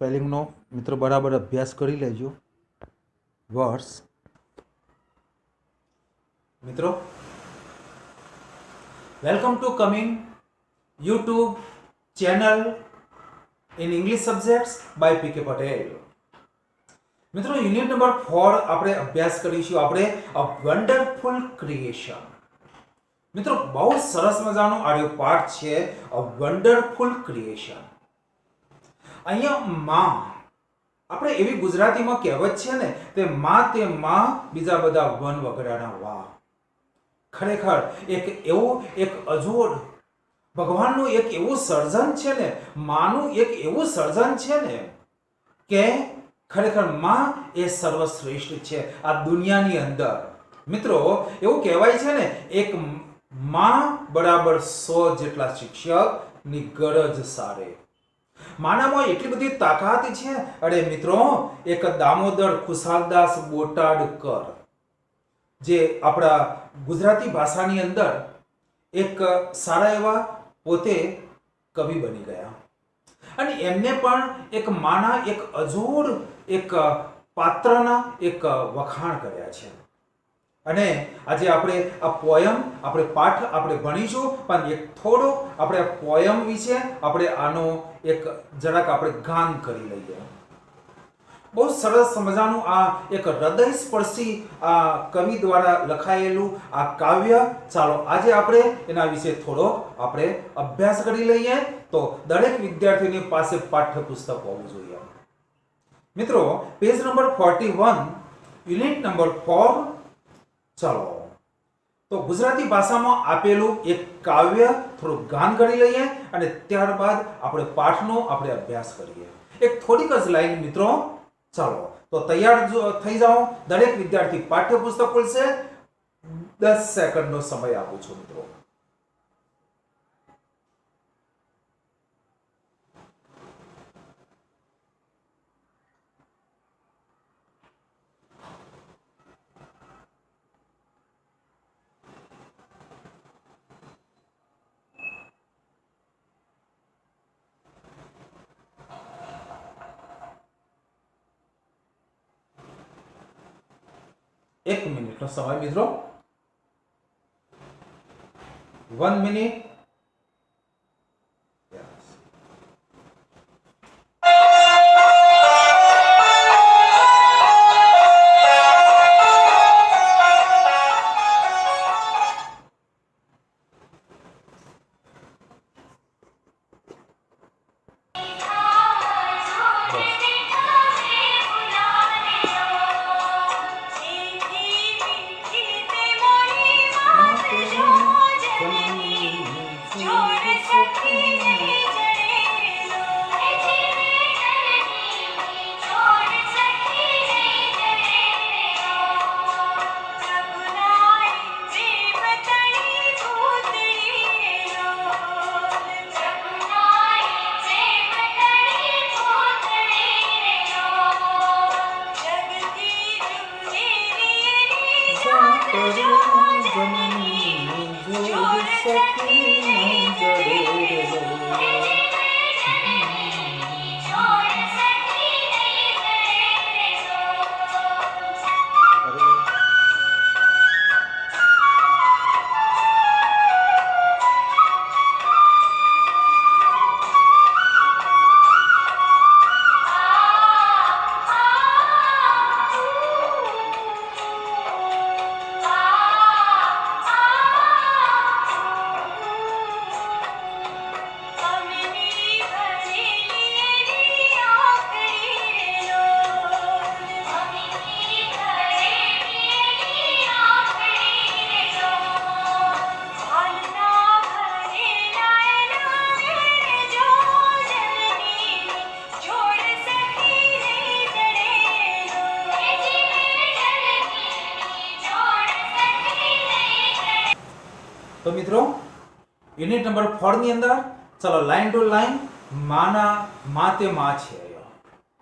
સ્પેલિંગનો મિત્રો બરાબર અભ્યાસ કરી લેજો. વર્ડ્સ મિત્રો, welcome to coming YouTube channel in English subjects by P K Patel. મિત્રો, યુનિટ નંબર 4 આપણે અભ્યાસ કરીશું. આપણે અ વન્ડરફુલ ક્રિએશન. મિત્રો, બહુ સરસ મજાનો આડિયો પાઠ છે, અ વન્ડરફુલ ક્રિએશન. અહીંયા માં, આપણે એવી ગુજરાતીમાં કહેવત છે ને, તે માં બીજા બધા વન વગડાના વા. ખરેખર એક અજોડ ભગવાનનું એક એવું સર્જન છે ને, માનું એક એવું સર્જન છે ને કે ખરેખર માં એ સર્વશ્રેષ્ઠ છે આ દુનિયાની અંદર. મિત્રો, એવું કહેવાય છે ને, એક માં બરાબર 100 જેટલા શિક્ષકની ગરજ સારે. માનામાં એટલી બધી તાકાત છે. અરે મિત્રો, એક દામોદર ખુશાલદાસ બોટાડકર, જે આપણા ગુજરાતી ભાષાની અંદર એક સારા એવા પોતે કવિ બની ગયા, અને એમને પણ એક માના એક અજોડ એક પાત્રના એક વખાણ કર્યા છે. અને આજે આપણે આ પોયમ, આપણે પાઠ આપણે ભણીશું, પણ એક થોડો આપણે આ પોયમ વિશે આપણે આનો એક જરાક આપણે ગાન કરી લઈએ. બહુ સરસ મજાનું આ એક હૃદયસ્પર્શી આ કવિ દ્વારા લખાયેલું આ કાવ્ય. ચાલો આજે આપણે એના વિશે થોડો આપણે અભ્યાસ કરી લઈએ. તો દરેક વિદ્યાર્થીની પાસે પાઠ્યપુસ્તક હોવું જોઈએ. મિત્રો, પેજ નંબર 41, યુનિટ નંબર 4. ચાલો તો ગુજરાતી ભાષામાં આપેલું એક કાવ્ય થોડું ગાન કરી લઈએ, અને ત્યારબાદ આપણે પાઠનો આપણે અભ્યાસ કરીએ. એક થોડીક જ લાઈન મિત્રો. ચાલો તો તૈયાર થઈ જાઓ. દરેક વિદ્યાર્થી પાઠ્યપુસ્તક ખોલશે. 10 સેકન્ડનો સમય આપું છું મિત્રો. એક મિનિટનો સમય મિત્રો. 1 મિનિટ. તો મિત્રો, યુનિટ નંબર 4 ની અંદર ચલો લાઈન ટુ લાઈન માં તે માં છે,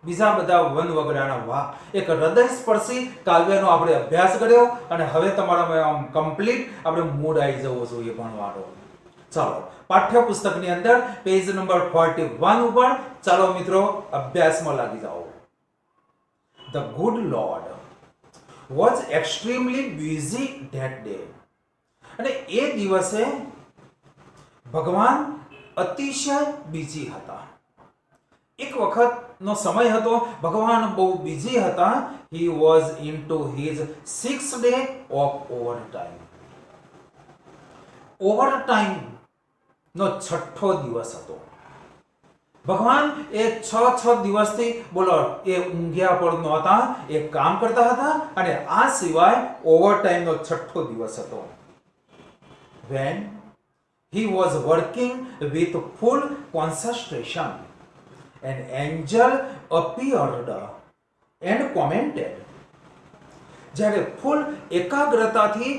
બીજા બધા વન વગડાના વાહ. એક હૃદયસ્પર્શી કાવ્યનો આપણે અભ્યાસ કર્યો, અને હવે તમારામાં આમ કમ્પ્લીટ આપણે મૂડ આવી જવો જોઈએ ભણવાનો. ચાલો પાઠ્યપુસ્તકની અંદર પેજ નંબર 41 ઉપર ચાલો મિત્રો અભ્યાસમાં લાગી જાઓ. The good Lord was extremely busy that day. અને એ દિવસે ભગવાન અતિશય બિઝી હતા. એક વખતનો સમય હતો, ભગવાન બહુ બિઝી હતા. He was into his 6th day of overtime. Overtime નો 6થો દિવસ હતો. ભગવાન એ 6 દિવસથી બોલો એ ઊંઘ્યા પણ નહોતા, એ કામ કરતા હતા અને આ સિવાય ઓવરટાઈમનો 6થો દિવસ હતો. When he was working with full concentration, an angel appeared and commented. જ્યારે ફૂલ એકાગ્રતાથી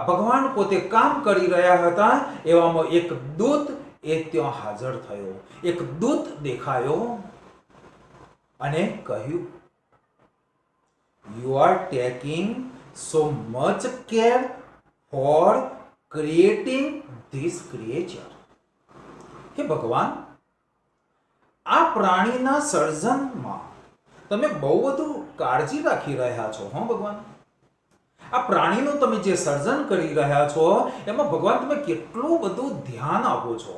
ભગવાન પોતે કામ કરી રહ્યા હતા એવામાં એક દૂત એ ત્યાં હાજર થયો. એક દૂત દેખાયો અને કહ્યું, You are taking so much care for creating this creature. હે ભગવાન, આ પ્રાણીના સર્જનમાં તમે બહુ બધું કાળજી રાખી રહ્યા છો. હો ભગવાન, આ પ્રાણીનું તમે જે સર્જન કરી રહ્યા છો એમાં ભગવાન તમે કેટલું બધું ધ્યાન આપો છો.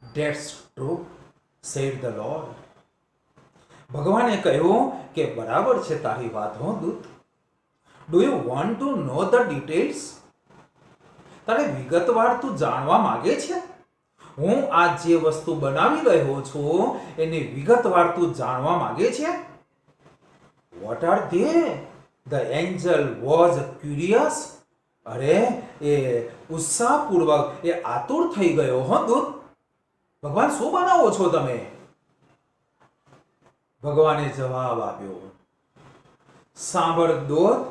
That's true, said the Lord. ભગવાને કહ્યું કે બરાબર છે તારી વાત હો દૂત. Do you want to know the details? તારે વિગતવાર તું જાણવા માંગે છે? હું આ જે વસ્તુ બનાવી રહ્યો છું એની વિગતવાર તું જાણવા માંગે છે? What are they? The angel was curious. અરે એ ઉત્સાહપૂર્વક એ આતુર થઈ ગયો. હો દૂત, ભગવાન શું બનાવો છો તમે? ભગવાને જવાબ આપ્યો, સાંભળ દૂત,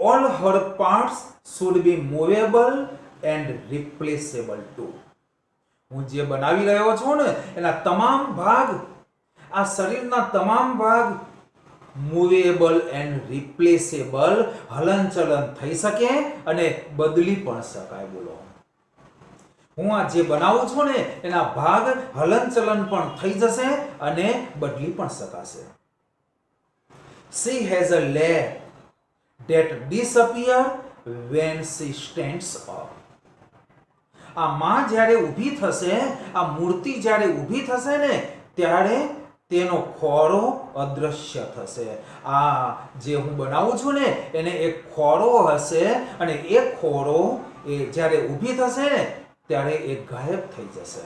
all her parts should be movable and replaceable too. હું જે બનાવી રહ્યો છું ને એના તમામ ભાગ, આ શરીરના તમામ ભાગ મૂવેબલ એન્ડ રિપ્લેસેબલ, હલનચલન થઈ શકે અને બદલી પણ શકાય. બોલો, હું આ જે બનાવું છું ને એના ભાગ હલનચલન પણ થઈ જશે અને બદલી પણ શકાશે. She has a leg that disappear when she stands up. આ માં જ્યારે ઊભી થશે, આ મૂર્તિ જ્યારે ઊભી થશે ને ત્યારે તેનો ખોરો અદ્રશ્ય થશે. આ જે હું બનાવું છું ને એને એક ખોરો હશે અને એ ખોરો એ જ્યારે ઊભી થશે ને ત્યારે એ ગાયબ થઈ જશે.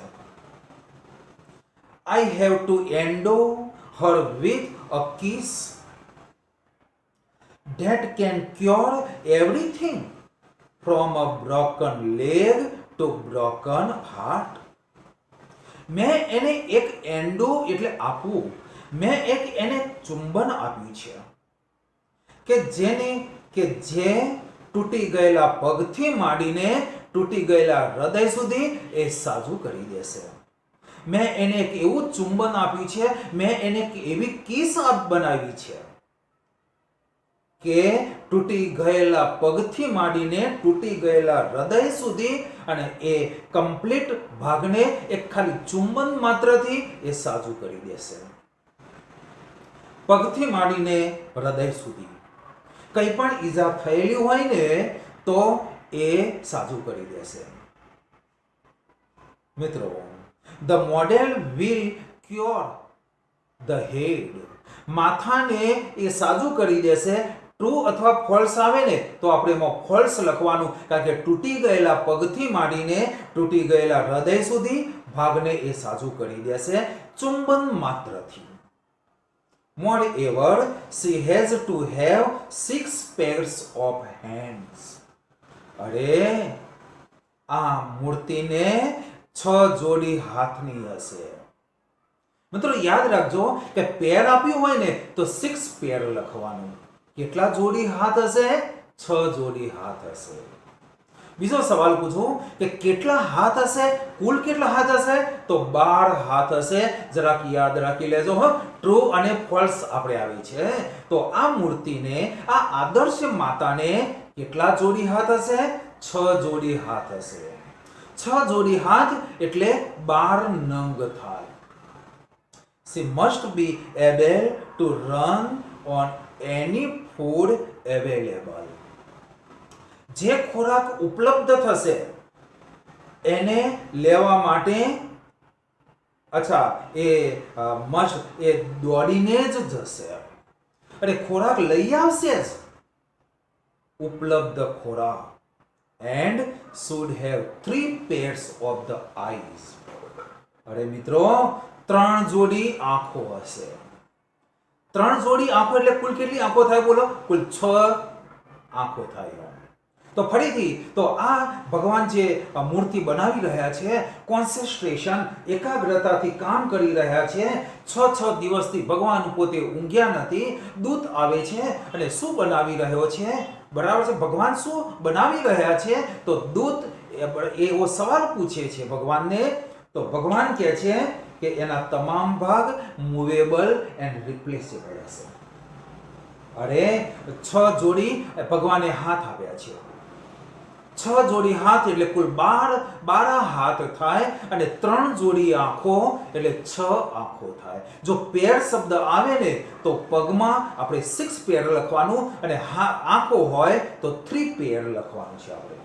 I have to endow her with a kiss that can cure everything from a broken leg to broken heart. મેં એને એક એન્ડો એટલે આપવું, મેં એક એને ચુંબન આપ્યું છે કે જે તૂટી ગયેલા પગથી માંડીને તૂટી ગયેલા હૃદય સુધી એ સાજું કરી દેશે. મેં એને એક એવું ચુંબન આપ્યું છે, મેં એને એક એવી કિસ બનાવી છે કે તૂટી ગયેલા પગથી માંડીને તૂટી ગયેલા હૃદય સુધી અને એ કમ્પ્લીટ ભાગને એક ખાલી ચુંબન માત્રથી એ સાજું કરી દેશે. પગથી માંડીને હૃદય સુધી કંઈ પણ ઈજા થયેલી હોય ને તો એ સાજું કરી દેશે. મિત્રો, the model will cure the head. માથાને એ સાજું કરી દેશે. ટ્રુ અથવા ફોલ્સ આવે ને તો આપણે એમાં ફોલ્સ લખવાનું, કારણ કે તૂટી ગયેલા પગથી માંડીને તૂટી ગયેલા હૃદય સુધી ભાગને એ સાજું કરી દેશે ચુંબન માત્રથી. Moreover, she has to have 6 pairs of hands. અરે આ મૂર્તિને 6 જોડી હાથની હશે. મિત્રો યાદ રાખજો કે પેર આપ્યું હોય ને તો 6 પેર લખવાનું. કેટલા જોડી હાથ હશે? 6 જોડી હાથ હશે. બીજો સવાલ પૂછું કે કેટલા હાથ હશે? કુલ કેટલા હાથ હશે? તો 12 હાથ હશે. જરાક યાદ રાખી લેજો. ટ્રુ અને ફોલ્સ આપણે આવી છે. તો આ મૂર્તિને, આ આદર્શ માતાને કેટલા જોડી હાથ હશે? 6 જોડી હાથ હશે. 6 જોડી હાથ એટલે 12 નંગ થાય. She must be able to run on any food available. જે ખોરાક ઉપલબ્ધ થશે એને લેવા માટે એ દોડીને જ જશે અને ખોરાક લઈ આવશે જ. ઉપલબ્ધ ખોરાક and should have 3 pairs of the eyes. અરે મિત્રો 3 જોડી આંખો હશે. 3 જોડી આંખો એટલે કુલ કેટલી આંખો થાય બોલો? કુલ 6 આંખો થાય. તો ફરીથી તો આ ભગવાન જે મૂર્તિ બનાવી રહ્યા છે, કોન્સન્ટ્રેશન એકાગ્રતાથી કામ કરી રહ્યા છે. 6 દિવસથી ભગવાન પોતે ઊંઘ્યા નથી. દૂત આવે છે અને શું બનાવી રહ્યો છે? બરાબર છે. ભગવાન શું બનાવી રહ્યા છે? તો દૂત એવો સવાલ પૂછે છે ભગવાનને. તો ભગવાન કહે છે કે એના તમામ ભાગ મૂવેબલ એન્ડ રિપ્લેસેબલ હશે. અરે 6 જોડી ભગવાને હાથ આપ્યા છે. 6 જોડી હાથ એટલે કુલ 12 હાથ થાય અને 3 જોડી આંખો એટલે 6 આંખો થાય. જો પેર શબ્દ આવે ને તો પગમાં આપણે 6 પેર લખવાનું અને આંખો હોય તો 3 પેર લખવાનું છે આપણે.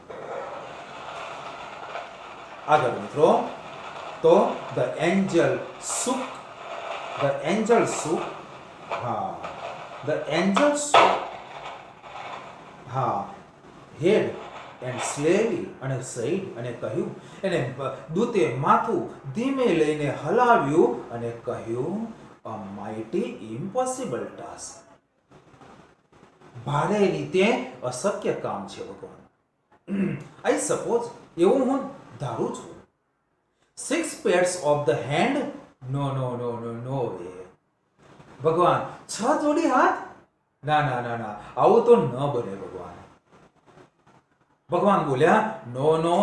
આગળ મિત્રો તો the angel shook head and slowly અને સઈડ અને કહ્યું, એને દૂતે માથું ધીમે લઈને હલાવ્યું અને કહ્યું, a mighty impossible task. ભારે રીતે અશક્ય કામ છે ભગવાન. I suppose એવું હું ધારું છું. 6 pairs of the hand? No way. ભગવાન 6 જોડી હાથ? ના આવું તો ન બને ભગવાન. ભગવાન બોલ્યા, નો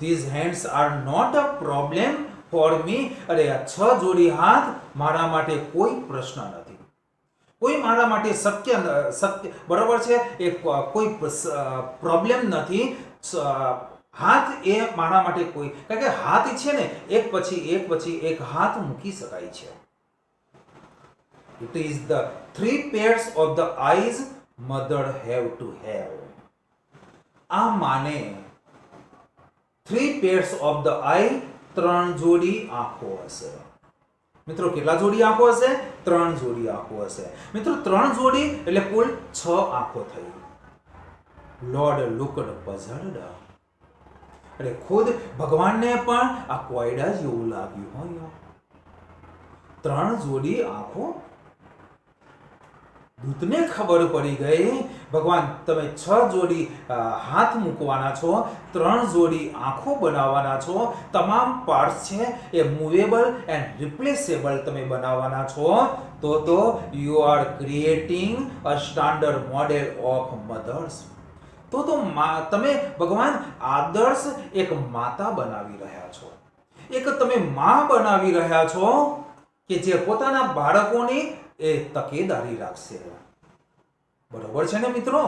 these hands are not a problem for me. અરે આ 6 જોડી હાથ મારા માટે કોઈ પ્રશ્ન નથી. કોઈ મારા માટે શક્ય બરાબર છે, એ કોઈ પ્રોબ્લેમ નથી. હાથ એ મારા માટે કોઈ, કારણ કે હાથ છે ને એક પછી એક હાથ મૂકી શકાય છે. It is the 3 pairs of the eyes mother have to have. આ માને 3 pairs of the eye, 3 જોડી આંખો હશે. મિત્રો કેટલા જોડી આંખો હશે? 3 જોડી આંખો હશે. મિત્રો 3 જોડી એટલે કુલ 6 આંખો થઈ. Lord looked puzzled. અરે ખુદ ભગવાનને પણ આ કોયડા જેવું લાગ્યું હોય. 3 જોડી આંખો. દૂતને ખબર પડી ગઈ, ભગવાન તમે 6 જોડી હાથ મૂકવાના છો, 3 જોડી આંખો બનાવવાના છો, તમામ પાર્ટ્સ છે એ મૂવેબલ એન્ડ રિપ્લેસેબલ તમે બનાવવાના છો, તો you are creating a standard model of mothers. તો તમે ભગવાન આદર્શ એક માતા બનાવી રહ્યા છો. એક તમે માં બનાવી રહ્યા છો કે જે પોતાના બાળકોની એ તકેદારી રાખશે. બરોબર છે ને મિત્રો?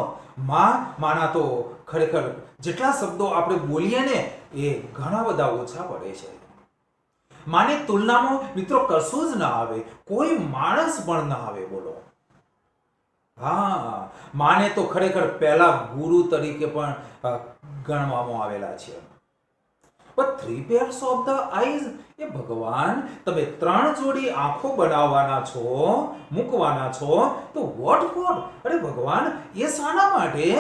માના તો ખરેખર જેટલા શબ્દો આપણે બોલીએ ને એ ઘણા બધા ઓછા પડે છે. માની તુલનામાં મિત્રો કશું જ ના આવે, કોઈ માણસ પણ ના આવે. બોલો. હા, માને તો ખરેખર પહેલા ગુરુ તરીકે પણ ગણવામાં આવેલા છે. But 3 pairs of the eyes, એ ભગવાન તમે 3 જોડી આંખો બનાવવાના છો, મૂકવાના છો, તો what for? અરે ભગવાન એ શાના માટે?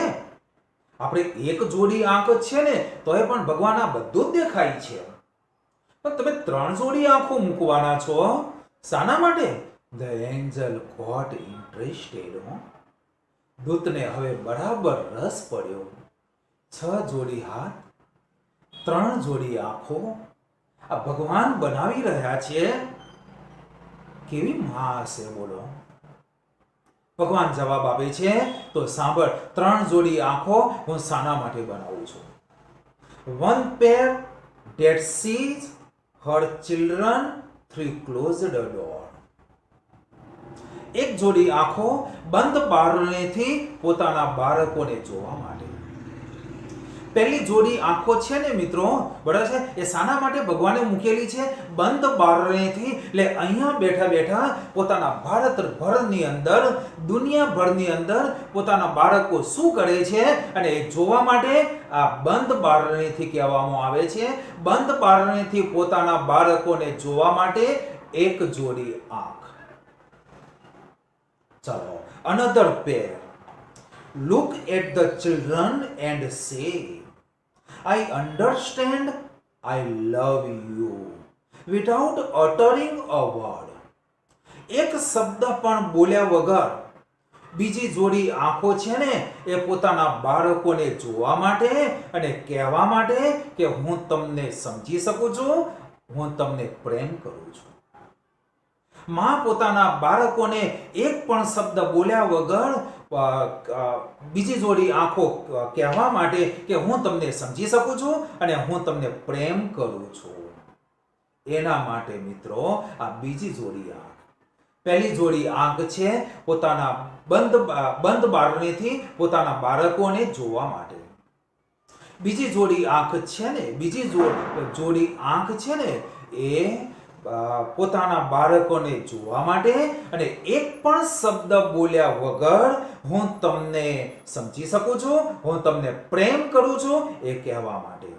આપણે એક જોડી આંખ છે ને તોય પણ ભગવાન આ બધું જ દેખાય છે. પણ તમે 3 જોડી આંખો મૂકવાના છો, શાના માટે? The angel got interested. દૂતને હવે બરાબર રસ પડ્યો. 6 જોડી હાથ, 3 જોડી આંખો આ ભગવાન બનાવી રહ્યા છે. કેવી માં હશે બોલો? ભગવાન જવાબ આપે છે, તો સાંભળ, 3 જોડી આંખો હું શાના માટે બનાવું છું? 1 pair that sees her children through closed door. એક જોડી આંખો બંધ બારણેથી પોતાના બાળકોને જોવા માટે. પહેલી જોડી આંખો છે ને મિત્રો, બરાબર છે, એ શાના માટે ભગવાને મૂકેલી છે? બંધ બારણેથી. એટલે અહીંયા બેઠા બેઠા પોતાના ભારતભરની અંદર, દુનિયાભરની અંદર પોતાના બાળકો શું કરે છે અને એ જોવા માટે આ બંધ બારણેથી કહેવામાં આવે છે. બંધ બારણેથી પોતાના બાળકોને જોવા માટે એક જોડી આંખ. ચલો, another pair. Look at the children and say, I understand, I love you, without uttering a word. એક શબ્દ પણ બોલ્યા વગર બીજી જોડી આંખો છે ને એ પોતાના બાળકોને જોવા માટે અને કહેવા માટે કે હું તમને સમજી શકું છું, હું તમને પ્રેમ કરું છું. માં પોતાના બાળકોને એક પણ શબ્દ બોલ્યા વગર બીજી જોડી આંખો કહેવા માટે કે હું તમને સમજી શકું છું અને હું તમને પ્રેમ કરું છું. એના માટે મિત્રો આ બીજી જોડી આંખ. પહેલી જોડી આંખ છે પોતાના બંધ બારણેથી પોતાના બાળકોને જોવા માટે. બીજી જોડી આંખ છે ને, બીજી જોડી આંખ છે ને એ પોતાના બાળકોને જોવા માટે અને એક પણ શબ્દ બોલ્યા વગર હું તમને સમજી શકું છું, હું તમને પ્રેમ કરું છું એ કહેવા માટે.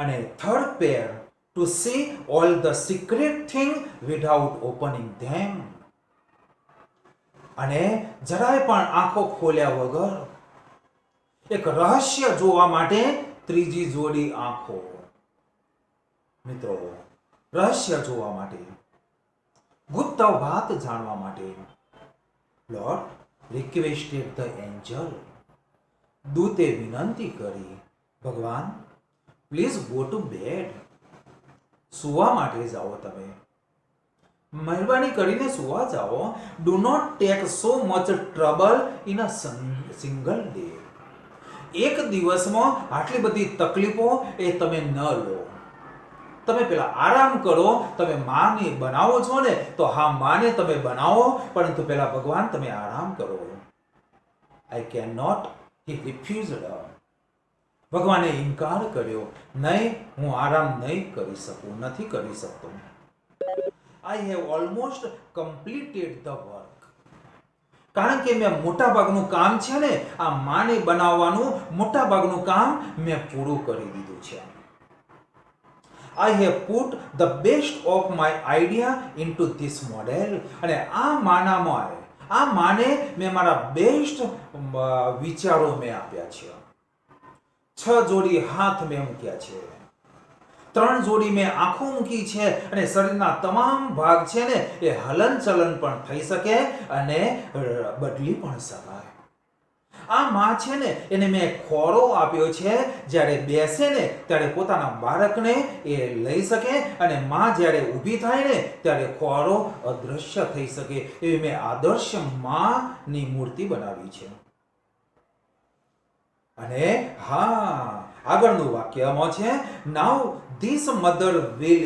અને third pair, to see all the secret thing without opening them. અને જરાય પણ આંખો ખોલ્યા વગર એક રહસ્ય જોવા માટે ત્રીજી જોડી આંખો. મિત્રો, રહસ્ય જોવા માટે, ગુપ્ત વાત જાણવા માટે. Lord requested the angel. દૂતે વિનંતી કરી, ભગવાન પ્લીઝ ગો ટુ બેડ. સુવા માટે જાઓ, તમે મહેરબાની કરીને સુવા જાઓ. Do not take so much trouble in a single day. એક દિવસમાં આટલી બધી તકલીફો એ તમે ન લો. તમે પેલા આરામ કરો. તમે માને બનાવો છો ને તો હા, માને તમે બનાવો, પરંતુ પેલા ભગવાન તમે આરામ કરો. I cannot, he refused. ભગવાને ઇનકાર કર્યો, નહીં, હું આરામ નહીં કરી શકું, નથી કરી શકતો. I have almost completed the work. કારણ કે મેં મોટા ભાગનું કામ છે ને આ માને બનાવવાનું મોટા ભાગનું કામ મેં પૂરું કરી દીધું છે. I have put the best of my idea into this model. અને આ માને મેં મારા બેસ્ટ વિચારો મેં આપ્યા છે. 6 જોડી હાથ મેં મૂક્યા છે, 3 જોડી મેં આંખો મૂકી છે અને શરીરના તમામ ભાગ છે ને એ હલનચલન પણ થઈ શકે અને બદલી પણ શકાય. આ માં છે ને એને મેં ખોળો આપ્યો છે. જ્યારે બેસે ને ત્યારે પોતાના બાળકને એ લઈ શકે અને માં જ્યારે ઊભી થાય ને ત્યારે ખોળો અદૃશ્ય થઈ શકે. એવી મેં આદર્શ માની મૂર્તિ બનાવી છે. અને હા, આગળનું વાક્યમાં છે, નાઉ ધીસ મધર વિલ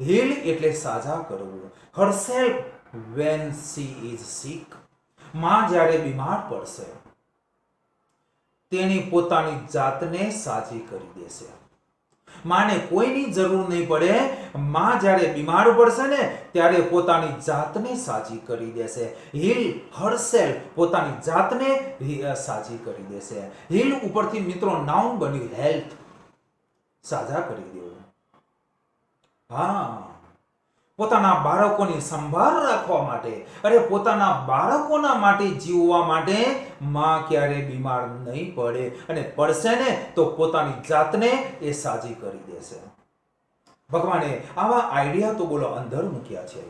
હીલ એટલે સાજા કરવું, herself when she is sick. માં જ્યારે બીમાર પડશે તેની પોતાની જાતને સાજી કરી દેશે. માને કોઈની જરૂર નહીં પડે. માં જ્યારે બીમાર પડશે ને ત્યારે પોતાની જાતને સાજી કરી દેશે. હીલ હરસેલ્ફ, પોતાની જાતને સાજી કરી દેશે. હીલ ઉપરથી મિત્રો નાઉન બન્યું હેલ્થ, સાજા કરી દેવું. હા, પોતાના બાળકોની સંભાળ રાખવા માટે, અરે પોતાના બાળકોના માટે જીવવા માટે માં ક્યારે બીમાર નહીં પડે અને પડશે ને તો પોતાની જાતને એ સાજી કરી દેશે. ભગવાને આવા આઈડિયા તો બોલો અંદર મૂક્યા છે.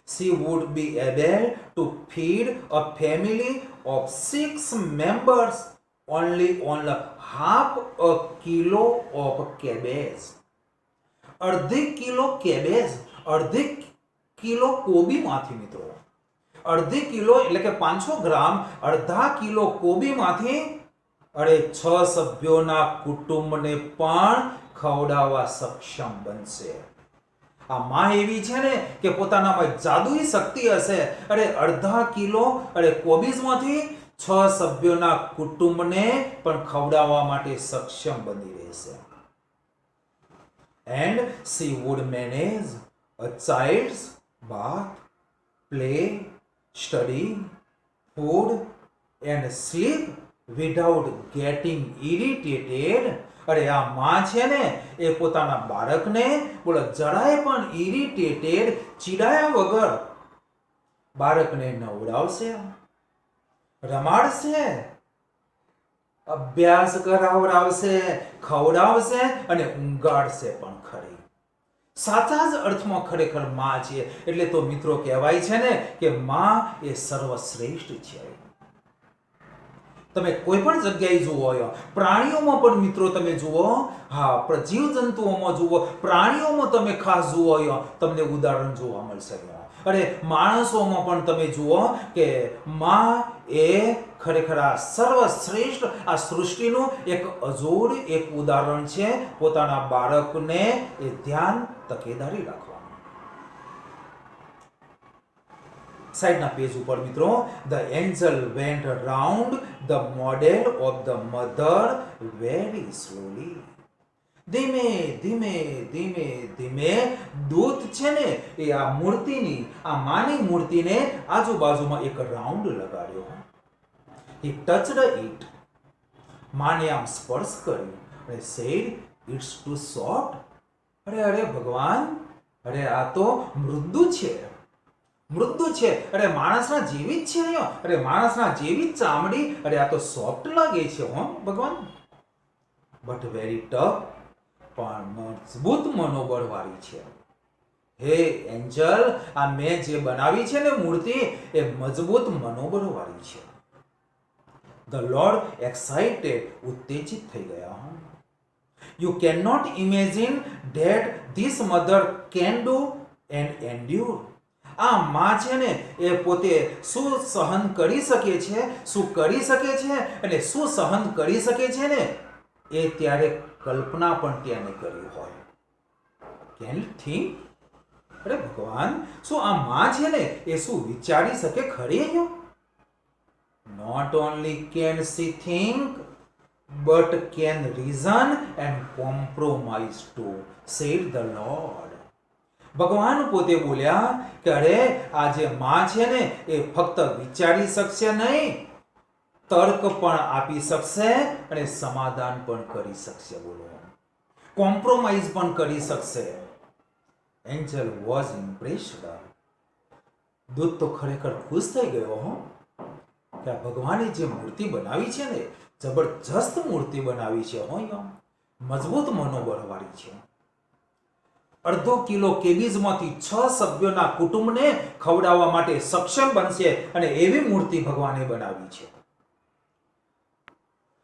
She would be able to feed a family of 6 members only on half a kilo of cabbage. અડધી કિલો કેબેજ, અડધી કિલો કોબીમાંથી મિત્રો, અડધી કિલો એટલે કે 500 ગ્રામ, અડધા કિલો કોબીમાંથી 6 સભ્યોના કુટુંબને પણ ખવડાવવા સક્ષમ બનશે. આ માં એવી છે ને કે પોતાનામાં જાદુઈ શક્તિ હશે. અડધા કિલો કોબીજમાંથી છ સભ્યોના કુટુંબને પણ ખવડાવવા માટે સક્ષમ બની રહેશે. And she would manage a child's bath, play, study, food and sleep without getting irritated. અરે આ માં છે ને એ પોતાના બાળકને બોલો જરાય પણ ઇરિટેટેડ ચીડાયા વગર બાળકને નવડાવશે, રમાડશે, અભ્યાસ કરાવડાવશે, ખવડાવશે અને ઊંઘાડશે પણ ખરી. સાચા જ અર્થમાં ખરેખર માં છે. એટલે તો મિત્રો કહેવાય છે ને કે માં એ સર્વશ્રેષ્ઠ છે. તમે કોઈ પણ જગ્યાએ જુઓ, પ્રાણીઓમાં પણ મિત્રો તમે જુઓ, હા જીવજંતુઓમાં જુઓ, પ્રાણીઓમાં તમે ખાસ જુઓ, તમને ઉદાહરણ જોવા મળશે. અરે માણસોમાં પણ તમે જુઓ કે માં એ ખરેખર આ સર્વશ્રેષ્ઠ આ સૃષ્ટિનું એક અજોડ એક ઉદાહરણ છે. પોતાના બાળકને એ ધ્યાન તકેદારી રાખવાનું. સાઈડના પેજ ઉપર મિત્રો, the Angel vent round the model of the mother very slowly. ધીમે ધીમે ધીમે ધીમે દૂત છે ને એ આ મૂર્તિની, આ માની મૂર્તિને આજુબાજુમાં એક રાઉન્ડ લગાડ્યો. He touched it. માને આમ સ્પર્શ કર્યું અને said it's too soft. અરે ભગવાન, અરે આ તો મૃદુ છે, મૃદુ છે. અરે માણસના જેવી જ છે. અરે માણસના જેવી જ ચામડી. અરે આ તો સોફ્ટ લાગે છે હો ભગવાન. બટ વેરી ટફ, પણ મજબૂત મનોબળ વાળી છે. હે એન્જલ, આ મેં જે બનાવી છે ને મૂર્તિ એ મજબૂત મનોબળ વાળી છે. ધ લોર્ડ એક્સાઇટેડ, ઉત્તેજિત થઈ ગયા. You can not imagine that this mother can do and endure. આ માં છે ને એ પોતે શું સહન કરી શકે છે, શું કરી શકે છે અને શું સહન કરી શકે છે ને એ ત્યારે કલ્પના પણ તેને કરી હોય. Can you think? અરે ભગવાન, શું આ માં છે ને એ શું વિચારી શકે ખરી? Not only can she think, but can reason and compromise too, said the Lord. ભગવાન પોતે બોલ્યા કે અરે આ જે માં છે ને એ ફક્ત વિચારી શકશે નહીં, તર્ક પણ આપી શકશે અને સમાધાન પણ કરી શકશે. બોલો, કોમ્પ્રોમાઇઝ પણ કરી શકશે. Angel was impressed. દૂત તો ખરેખર ખુશ થઈ ગયો હો કે આ ભગવાને જે મૂર્તિ બનાવી છે ને જબરજસ્ત મૂર્તિ બનાવી છે હો, મજબૂત મનોબળ વાળી છે. 1/2 કિલો કેબીજમાંથી 6 સભ્યોના કુટુંબને ખવડાવવા માટે સક્ષમ બનશે અને એવી મૂર્તિ ભગવાને બનાવી છે.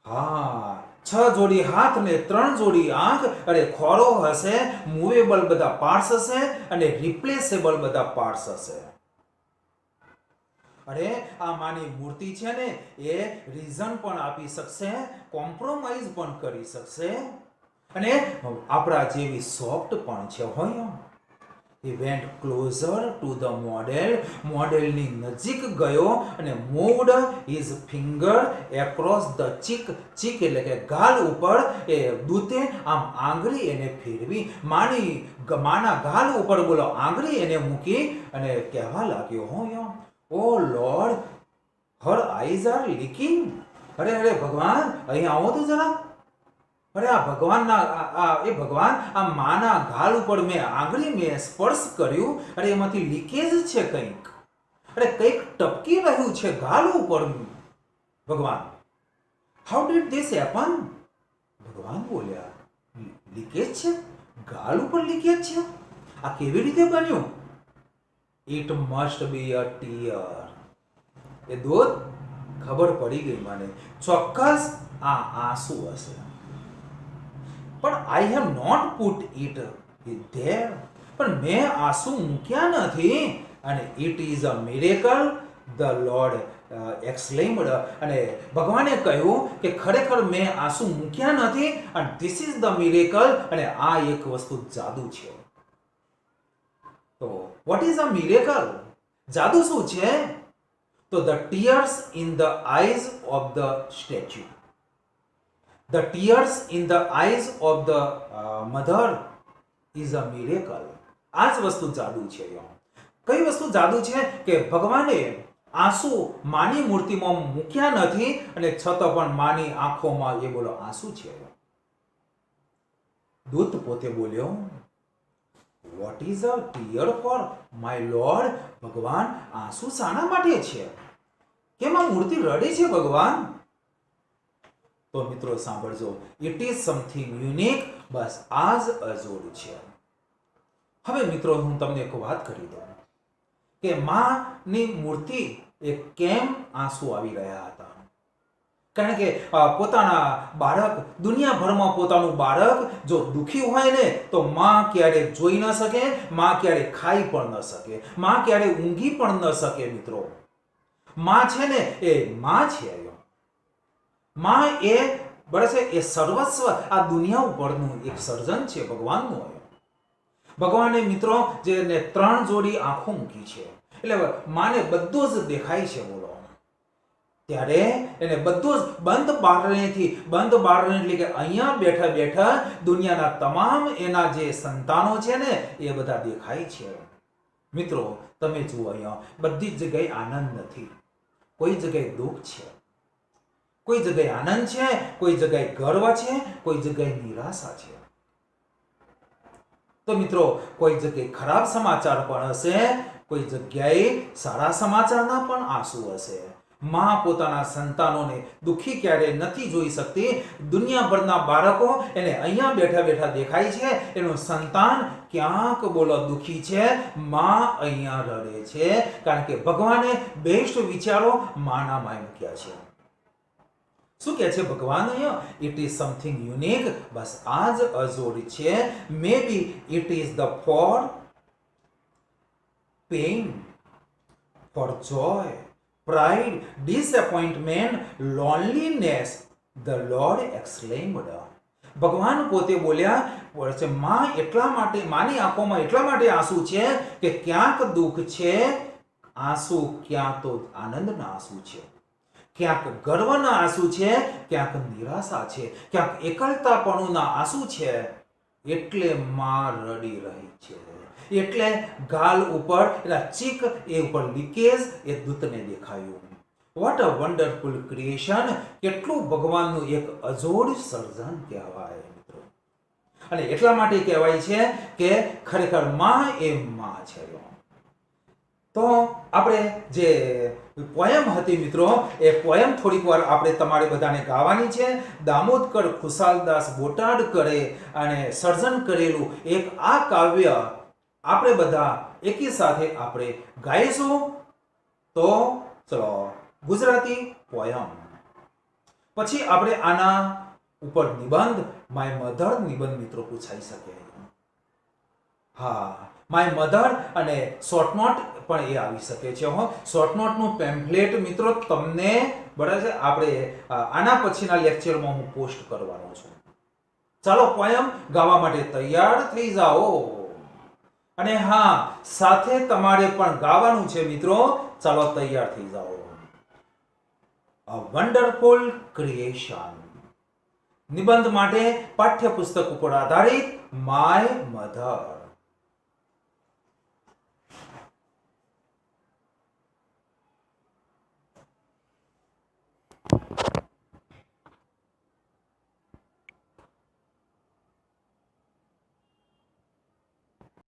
હા, 6 જોડી હાથ ને 3 જોડી આંખ. અરે ખોરો હશે, મૂવેબલ બધા પાર્ટ્સ હશે અને રિપ્લેસેબલ બધા પાર્ટ્સ હશે. અરે આ માની મૂર્તિ છે ને એ રીઝન પણ આપી શકશે, કોમ્પ્રોમાઇઝ પણ કરી શકશે અને આપણા જેવી સોફ્ટ પણ છે હોય. He went closer to the model. મોડેલની નજીક ગયો અને moved his finger across the cheek. cheek એટલે કે ગાલ ઉપર એ દૂતે આમ આંગળી એને ફેરવી. માના ગાલ ઉપર બોલો આંગળી એને મૂકી અને કહેવા લાગ્યો હોય, Oh Lord, her eyes are leaking. અરે ભગવાન, અહીં આવો તો જરા. અરે આ ભગવાન આ માના ગાલ ઉપર મેં આંગળી મેં સ્પર્શ કર્યું. અરે એમાંથી લીકેજ છે કંઈક. અરે કંઈક ટપકી રહ્યું છે ગાલ ઉપર. ભગવાન, હાઉ ડીડ ધીસ હેપન? ભગવાન બોલ્યા, લીકેજ છે, ગાલ ઉપર લીકેજ છે, આ કેવી રીતે બન્યું? It must be a tear. એ દૂત ખબર પડી ગઈ મને, ચોક્કસ આ આંસુ હશે. પણ I have not put it there. પણ મેં આંસુ મૂક્યા નથી. અને it is a miracle, the Lord exclaimed. અને ભગવાને કહ્યું કે ખરેખર મેં આંસુ મૂક્યા નથી and this is the miracle. અને આ એક વસ્તુ જાદુ છે. તો what is a miracle? જાદુ શું છે? તો the tears in the eyes of the statue, the tears in the eyes of the mother is a miracle. આ જ વસ્તુ જાદુ છે. કઈ વસ્તુ જાદુ છે કે ભગવાને આંસુ માની મૂર્તિમાં મૂક્યા નથી અને છતાં પણ માની આંખોમાં એ બોલો આંસુ છે. દૂત પોતે બોલ્યો, what is a tear for my lord? ભગવાન આંસુ શાના માટે છે? કેમ આ મૂર્તિ રડે છે ભગવાન? તો મિત્રો સાંભળજો, ઇટ ઇઝ સમથિંગ યુનિક. બસ આ જ અજોડ છે. હવે મિત્રો હું તમને એક વાત કરી દઉં કે માની મૂર્તિ એ કેમ આંસુ આવી રહ્યા હતા. કારણ કે પોતાના બાળક, દુનિયાભરમાં પોતાનું બાળક જો દુખી હોય ને તો માં ક્યારે જોઈ ન શકે, માં ક્યારે ખાઈ પણ ન શકે, માં ક્યારે ઊંઘી પણ ન શકે. મિત્રો માં છે ને એ માં છે. માં એ બરાબર છે, એ સર્વસ્વ આ દુનિયા ઉપરનું એક સર્જન છે ભગવાનનું. ભગવાને મિત્રો જેને 3 જોડી આંખો મૂકી છે એટલે માને બધું જ દેખાય છે. બોલો, ત્યારે એને બધું જ બંધ બારણેથી, બંધ બારણે એટલે કે અહીંયા બેઠા બેઠા દુનિયાના તમામ એના જે સંતાનો છે ને એ બધા દેખાય છે. મિત્રો તમે જુઓ, અહીંયા બધી જ જગ્યાએ આનંદ નથી, કોઈ જગ્યાએ દુઃખ છે, કોઈ જગ્યાએ આનંદ છે, કોઈ જગ્યાએ ગર્વ છે, કોઈ જગ્યાએ નિરાશા છે. તો મિત્રો કોઈ જગ્યાએ ખરાબ સમાચાર પણ હશે, કોઈ જગ્યાએ સારા સમાચારના પણ આંસુ હશે. માં પોતાના સંતાનોને દુખી ક્યારે નથી જોઈ શકતી. દુનિયાભરના બાળકો એને અહીંયા બેઠા બેઠા દેખાય છે, એનું સંતાન ક્યાંક બોલો દુખી છે, માં અહીંયા રડે છે. કારણ કે ભગવાને બેસ્ટ વિચારો માના માં મૂક્યા છે. શું કહે છે ભગવાન અહીંયા? It is something unique. બસ આ જ અજોડ છે. May be it is the for pain, for joy, pride, disappointment, loneliness, the Lord exclaimed. ભગવાન પોતે બોલ્યા છે, માં એટલા માટે, માની આંખોમાં એટલા માટે આંસુ છે કે ક્યાંક દુઃખ છે આંસુ, ક્યાં તો આનંદના આંસુ છે, ક્યાંક ગર્વના આંસુ છે, ક્યાંક નિરાશા છે, ક્યાંક એકલતાપણુના આંસુ છે. એટલે માં રડી રહી છે. એટલે ગાલ ઉપર એના ચીક એ ઉપર લીકેજ એ દૂતને દેખાયું. What a wonderful creation! કેટલું ભગવાનનું એક અજોડ સર્જન કહેવાય મિત્રો. અને એટલા માટે કહેવાય છે કે ખરેખર માં એ માં છે. તો આપણે જે પોયમ હતી મિત્રો, એ પોયમ થોડીક વાર આપણે તમારે બધાને ગાવાની છે. દામોદકર ખુશાલદાસ બોટાડકરે અને સર્જન કરેલું એક આ કાવ્ય આપણે બધા એકી સાથે આપણે ગાઈશું. તો ચલો, ગુજરાતી પોયમ પછી આપણે આના ઉપર નિબંધ, માય મધર નિબંધ મિત્રો પૂછાઈ શકે. હા, માય મધર અને શોર્ટ નોટ પણ એ આવી શકે છે. શોર્ટ નોટનું પેમ્ફલેટ મિત્રો તમને બરાબર છે આપણે આના પછીના લેક્ચરમાં હું પોસ્ટ કરવાનો છું. ચાલો પોયમ ગાવા માટે તૈયાર થઈ જાઓ. અને હા, સાથે તમારે પણ ગાવાનું છે મિત્રો. ચાલો તૈયાર થઈ જાઓ. A wonderful creation. નિબંધ માટે પાઠ્યપુસ્તક ઉપર આધારિત માય મધર.